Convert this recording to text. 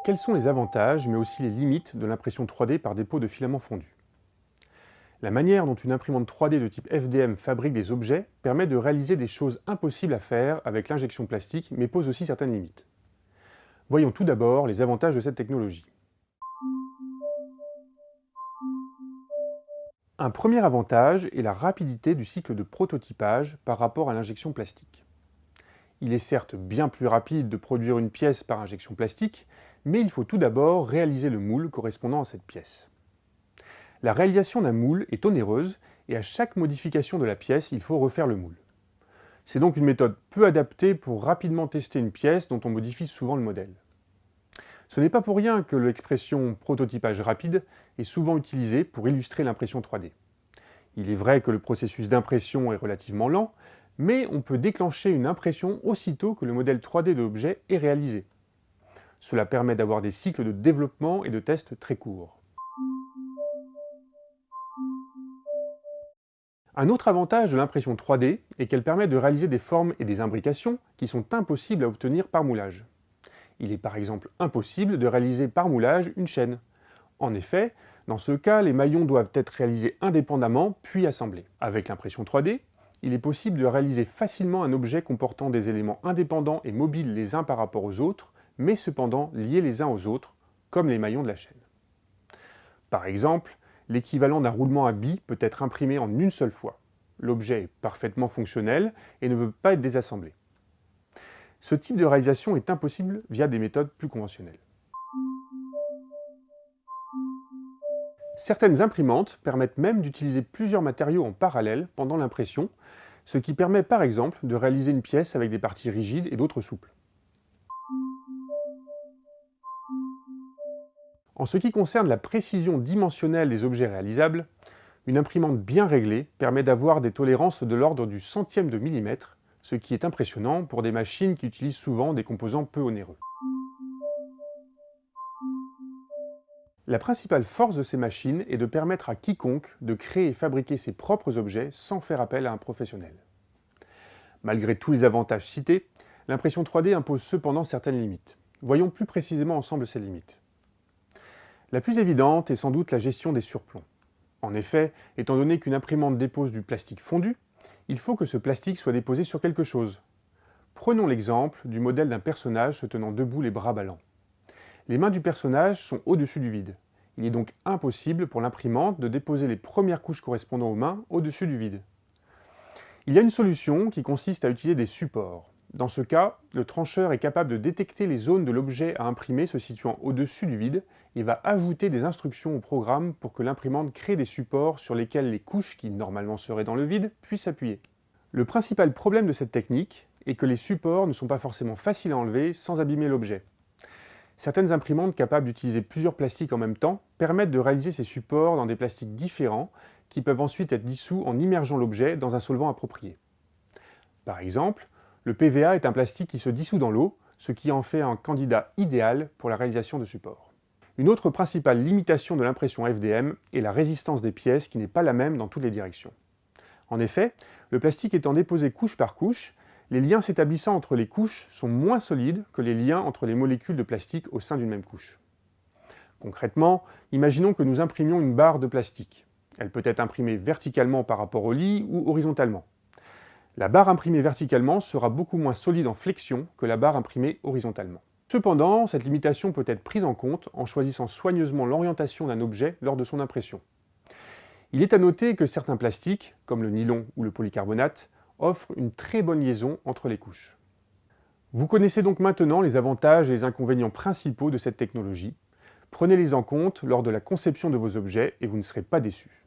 Quels sont les avantages, mais aussi les limites de l'impression 3D par dépôt de filaments fondus? La manière dont une imprimante 3D de type FDM fabrique des objets permet de réaliser des choses impossibles à faire avec l'injection plastique, mais pose aussi certaines limites. Voyons tout d'abord les avantages de cette technologie. Un premier avantage est la rapidité du cycle de prototypage par rapport à l'injection plastique. Il est certes bien plus rapide de produire une pièce par injection plastique, mais il faut tout d'abord réaliser le moule correspondant à cette pièce. La réalisation d'un moule est onéreuse et à chaque modification de la pièce, il faut refaire le moule. C'est donc une méthode peu adaptée pour rapidement tester une pièce dont on modifie souvent le modèle. Ce n'est pas pour rien que l'expression prototypage rapide est souvent utilisée pour illustrer l'impression 3D. Il est vrai que le processus d'impression est relativement lent, mais on peut déclencher une impression aussitôt que le modèle 3D de l'objet est réalisé. Cela permet d'avoir des cycles de développement et de tests très courts. Un autre avantage de l'impression 3D est qu'elle permet de réaliser des formes et des imbrications qui sont impossibles à obtenir par moulage. Il est par exemple impossible de réaliser par moulage une chaîne. En effet, dans ce cas, les maillons doivent être réalisés indépendamment puis assemblés. Avec l'impression 3D, il est possible de réaliser facilement un objet comportant des éléments indépendants et mobiles les uns par rapport aux autres, mais cependant liés les uns aux autres, comme les maillons de la chaîne. Par exemple, l'équivalent d'un roulement à billes peut être imprimé en une seule fois. L'objet est parfaitement fonctionnel et ne peut pas être désassemblé. Ce type de réalisation est impossible via des méthodes plus conventionnelles. Certaines imprimantes permettent même d'utiliser plusieurs matériaux en parallèle pendant l'impression, ce qui permet par exemple de réaliser une pièce avec des parties rigides et d'autres souples. En ce qui concerne la précision dimensionnelle des objets réalisables, une imprimante bien réglée permet d'avoir des tolérances de l'ordre du centième de millimètre, ce qui est impressionnant pour des machines qui utilisent souvent des composants peu onéreux. La principale force de ces machines est de permettre à quiconque de créer et fabriquer ses propres objets sans faire appel à un professionnel. Malgré tous les avantages cités, l'impression 3D impose cependant certaines limites. Voyons plus précisément ensemble ces limites. La plus évidente est sans doute la gestion des surplombs. En effet, étant donné qu'une imprimante dépose du plastique fondu, il faut que ce plastique soit déposé sur quelque chose. Prenons l'exemple du modèle d'un personnage se tenant debout les bras ballants. Les mains du personnage sont au-dessus du vide. Il est donc impossible pour l'imprimante de déposer les premières couches correspondant aux mains au-dessus du vide. Il y a une solution qui consiste à utiliser des supports. Dans ce cas, le trancheur est capable de détecter les zones de l'objet à imprimer se situant au-dessus du vide et va ajouter des instructions au programme pour que l'imprimante crée des supports sur lesquels les couches qui normalement seraient dans le vide puissent s'appuyer. Le principal problème de cette technique est que les supports ne sont pas forcément faciles à enlever sans abîmer l'objet. Certaines imprimantes capables d'utiliser plusieurs plastiques en même temps permettent de réaliser ces supports dans des plastiques différents qui peuvent ensuite être dissous en immergeant l'objet dans un solvant approprié. Par exemple, le PVA est un plastique qui se dissout dans l'eau, ce qui en fait un candidat idéal pour la réalisation de supports. Une autre principale limitation de l'impression FDM est la résistance des pièces qui n'est pas la même dans toutes les directions. En effet, le plastique étant déposé couche par couche, les liens s'établissant entre les couches sont moins solides que les liens entre les molécules de plastique au sein d'une même couche. Concrètement, imaginons que nous imprimions une barre de plastique. Elle peut être imprimée verticalement par rapport au lit ou horizontalement. La barre imprimée verticalement sera beaucoup moins solide en flexion que la barre imprimée horizontalement. Cependant, cette limitation peut être prise en compte en choisissant soigneusement l'orientation d'un objet lors de son impression. Il est à noter que certains plastiques, comme le nylon ou le polycarbonate, offrent une très bonne liaison entre les couches. Vous connaissez donc maintenant les avantages et les inconvénients principaux de cette technologie. Prenez-les en compte lors de la conception de vos objets et vous ne serez pas déçus.